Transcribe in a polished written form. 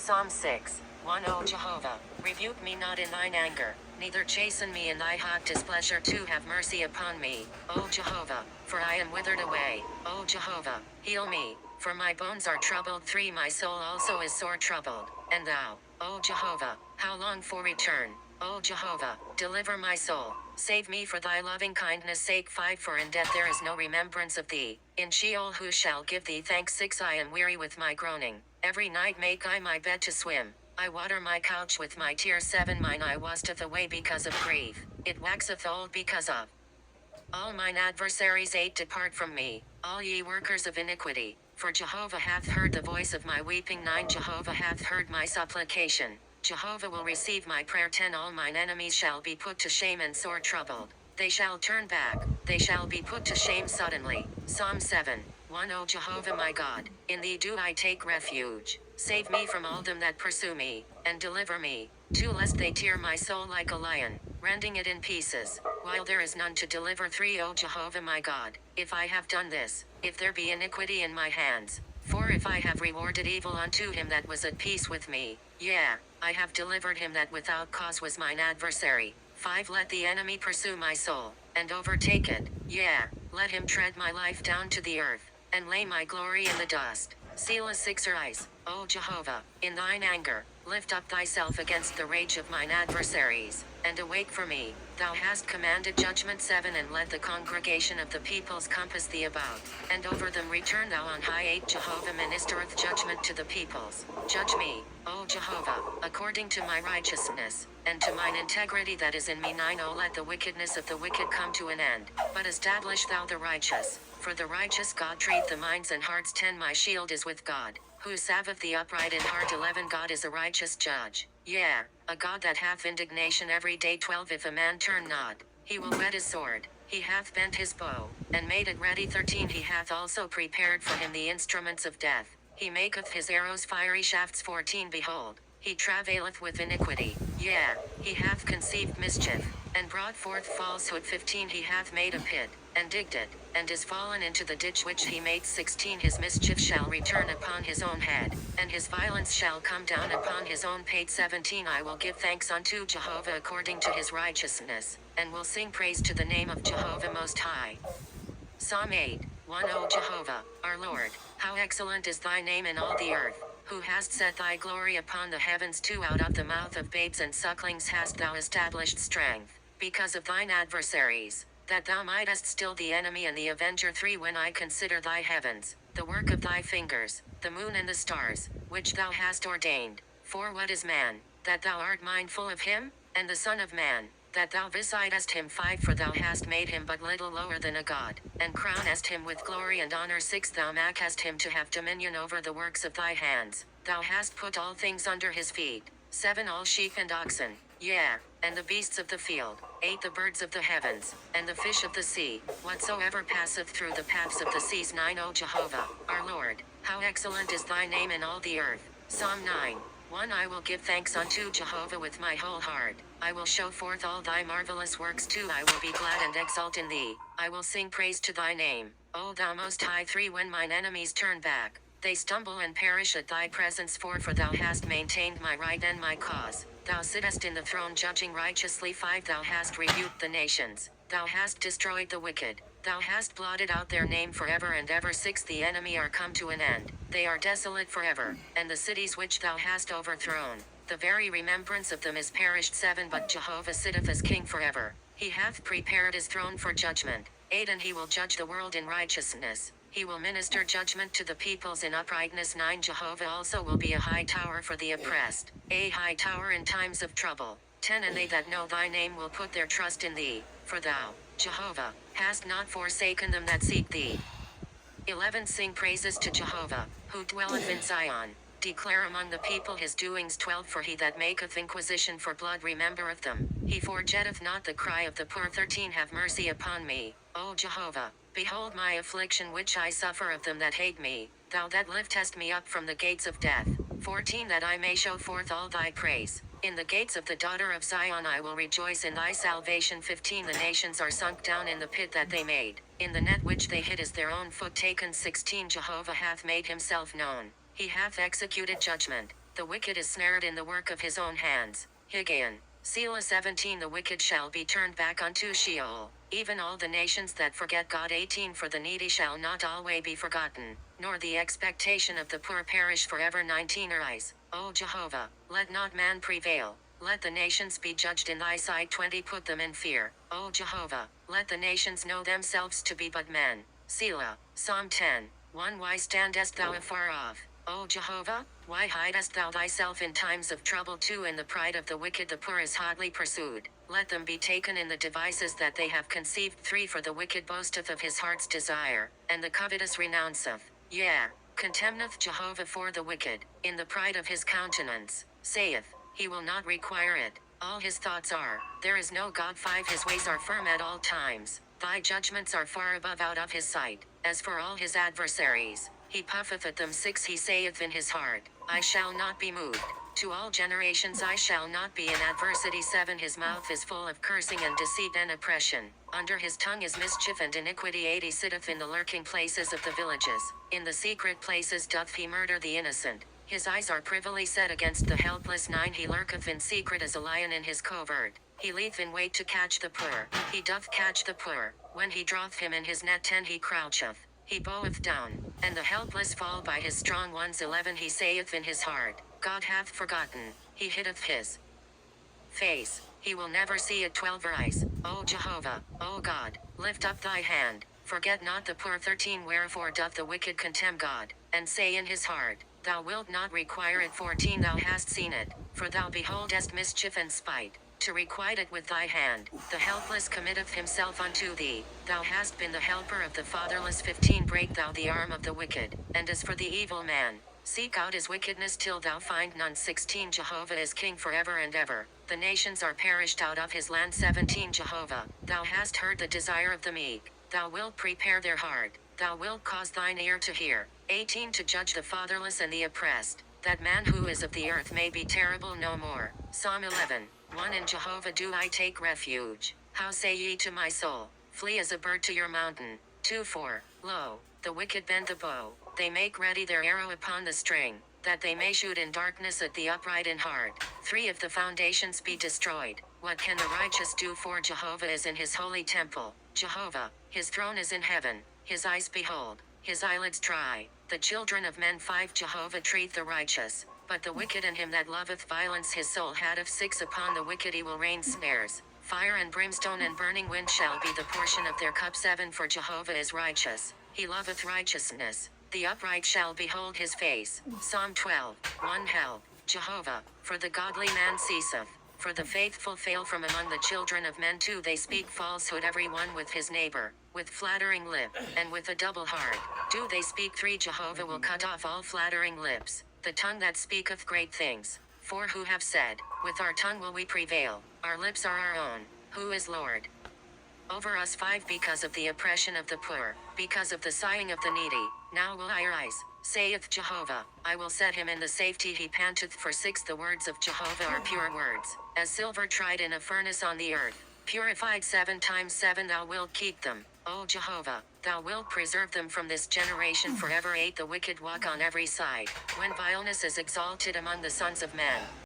Psalm 6. 1 O Jehovah, rebuke me not in thine anger, neither chasten me in thy hot displeasure to have mercy upon me, O Jehovah, for I am withered away. O Jehovah, heal me, for my bones are troubled. 3 My soul also is sore troubled, and thou, O Jehovah, how long for return? O Jehovah, deliver my soul, save me for thy loving kindness' sake. 5 For in death there is no remembrance of thee, in Sheol who shall give thee thanks? 6 I am weary with my groaning, every night make I my bed to swim, I water my couch with my tears. 7 Mine eye wasteth away because of grief, it waxeth old because of all mine adversaries. 8 Depart from me, all ye workers of iniquity, for Jehovah hath heard the voice of my weeping. 9 Jehovah hath heard my supplication, Jehovah will receive my prayer. 10 All mine enemies shall be put to shame and sore troubled, they shall turn back, they shall be put to shame suddenly. Psalm 7. 1 O Jehovah my God, in thee do I take refuge, save me from all them that pursue me, and deliver me. 2 Lest they tear my soul like a lion, rending it in pieces, while there is none to deliver. 3 O Jehovah my God, if I have done this, if there be iniquity in my hands, 4 If I have rewarded evil unto him that was at peace with me, yea, I have delivered him that without cause was mine adversary. 5 Let the enemy pursue my soul, and overtake it, yea, let him tread my life down to the earth, and lay my glory in the dust. Selah. 6 Arise, O Jehovah, in thine anger, lift up thyself against the rage of mine adversaries, and awake for me, thou hast commanded judgment. 7 And let the congregation of the peoples compass thee about, and over them return thou on high. 8 Jehovah ministereth judgment to the peoples, judge me, O Jehovah, according to my righteousness, and to mine integrity that is in me. 9 O let the wickedness of the wicked come to an end, but establish thou the righteous, for the righteous God treat the minds and hearts. 10 My shield is with God, who saveth the upright in heart. 11 God is a righteous judge, yea, a God that hath indignation every day. 12 If a man turn not, he will whet his sword, he hath bent his bow, and made it ready. 13 He hath also prepared for him the instruments of death, he maketh his arrows fiery shafts. 14 Behold, he travaileth with iniquity, yea, he hath conceived mischief, and brought forth falsehood. 15 He hath made a pit, and digged it, and is fallen into the ditch which he made. 16 His mischief shall return upon his own head, and his violence shall come down upon his own pate. 17 I will give thanks unto Jehovah according to his righteousness, and will sing praise to the name of Jehovah Most High. Psalm 8. 1 O Jehovah, our Lord, how excellent is thy name in all the earth, who hast set thy glory upon the heavens. 2 Out of the mouth of babes and sucklings hast thou established strength, because of thine adversaries, that thou mightest still the enemy and the avenger. 3 When I consider thy heavens, the work of thy fingers, the moon and the stars, which thou hast ordained. 4 What is man, that thou art mindful of him, and the son of man, that thou visitest him. 5 For thou hast made him but little lower than a god, and crownest him with glory and honor. 6 Thou makest him to have dominion over the works of thy hands, thou hast put all things under his feet. 7 All sheep and oxen, yea, and the beasts of the field, 8 The birds of the heavens, and the fish of the sea, whatsoever passeth through the paths of the seas. 9 O Jehovah, our Lord, how excellent is thy name in all the earth. Psalm 9. 1 I will give thanks unto Jehovah with my whole heart, I will show forth all thy marvelous works. 2 I will be glad and exult in thee, I will sing praise to thy name, O thou most high. 3 When mine enemies turn back, they stumble and perish at thy presence. 4 For thou hast maintained my right and my cause, thou sittest in the throne judging righteously. 5 Thou hast rebuked the nations, thou hast destroyed the wicked, thou hast blotted out their name forever and ever. 6 The enemy are come to an end, they are desolate forever, and the cities which thou hast overthrown, the very remembrance of them is perished. 7 But Jehovah sitteth as king forever, he hath prepared his throne for judgment. 8 And he will judge the world in righteousness, he will minister judgment to the peoples in uprightness. 9 Jehovah also will be a high tower for the oppressed, a high tower in times of trouble. 10 And they that know thy name will put their trust in thee, for thou, Jehovah, hast not forsaken them that seek thee. 11 Sing praises to Jehovah, who dwelleth in Zion, declare among the people his doings. 12 For he that maketh inquisition for blood remembereth them, he forgetteth not the cry of the poor. 13 Have mercy upon me, O Jehovah, behold my affliction which I suffer of them that hate me, thou that liftest me up from the gates of death. 14 That I may show forth all thy praise, in the gates of the daughter of Zion I will rejoice in thy salvation. 15 The nations are sunk down in the pit that they made, in the net which they hid is their own foot taken. 16 Jehovah hath made himself known, he hath executed judgment, The wicked is snared in the work of his own hands. Higgaion. Selah 17. The wicked shall be turned back unto Sheol, even all the nations that forget God. 18. For the needy shall not always be forgotten, nor the expectation of the poor perish forever. 19. Arise, O Jehovah, let not man prevail. Let the nations be judged in thy sight. 20. Put them in fear, O Jehovah, let the nations know themselves to be but men. Selah. Psalm 10. 1. Why standest thou afar off, O Jehovah? Why hidest thou thyself in times of trouble? 2. In the pride of the wicked the poor is hotly pursued. Let them be taken in the devices that they have conceived. 3. For the wicked boasteth of his heart's desire, and the covetous renounceth, contemneth Jehovah. For the wicked, in the pride of his countenance, saith, he will not require it. All his thoughts are, there is no God. 5. His ways are firm at all times. Thy judgments are far above out of his sight. As for all his adversaries, he puffeth at them. 6. He saith in his heart, I shall not be moved. To all generations I shall not be in adversity. 7. His mouth is full of cursing and deceit and oppression. Under his tongue is mischief and iniquity. 8. He sitteth in the lurking places of the villages. In the secret places doth he murder the innocent. His eyes are privily set against the helpless. 9. He lurketh in secret as a lion in his covert. He leeth in wait to catch the poor. He doth catch the poor, when he draweth him in his net. 10. He croucheth, he boweth down, and the helpless fall by his strong ones. 11. He saith in his heart, God hath forgotten, he hideth his face, he will never see it. 12. Arise, O Jehovah, O God, lift up thy hand, forget not the poor. 13. Wherefore doth the wicked contemn God, and say in his heart, thou wilt not require it. 14. Thou hast seen it, for thou beholdest mischief and spite, to requite it with thy hand. The helpless committeth himself unto thee, thou hast been the helper of the fatherless. 15. Break thou the arm of the wicked, and as for the evil man, seek out his wickedness till thou find none. 16. Jehovah is king forever and ever, the nations are perished out of his land. 17. Jehovah, thou hast heard the desire of the meek, thou wilt prepare their heart, thou wilt cause thine ear to hear. 18. To judge the fatherless and the oppressed, that man who is of the earth may be terrible no more. Psalm 11. 1. In Jehovah do I take refuge. How say ye to my soul, flee as a bird to your mountain. 2. 4. Lo, the wicked bend the bow, they make ready their arrow upon the string, that they may shoot in darkness at the upright in heart. 3. If the foundations be destroyed, what can the righteous do? For Jehovah is in his holy temple. Jehovah, his throne is in heaven, his eyes behold, his eyelids try the children of men. 5. Jehovah treat the righteous, but the wicked and him that loveth violence his soul hateth. 6. Upon the wicked he will rain snares, fire and brimstone and burning wind shall be the portion of their cup. 7. For Jehovah is righteous, he loveth righteousness, the upright shall behold his face. Psalm 12. 1. Help, Jehovah, for the godly man ceaseth, for the faithful fail from among the children of men. 2. They speak falsehood every one with his neighbor, with flattering lip, and with a double heart do they speak. 3. Jehovah will cut off all flattering lips, the tongue that speaketh great things. 4. Who have said, with our tongue will we prevail, our lips are our own, who is Lord over us. 5. Because of the oppression of the poor, because of the sighing of the needy, now will I arise, saith Jehovah, I will set him in the safety he panteth for. 6. The words of Jehovah are pure words, as silver tried in a furnace on the earth, purified 7 times 7. Thou wilt keep them, O Jehovah, thou wilt preserve them from this generation forever. 8. The wicked walk on every side, when vileness is exalted among the sons of men.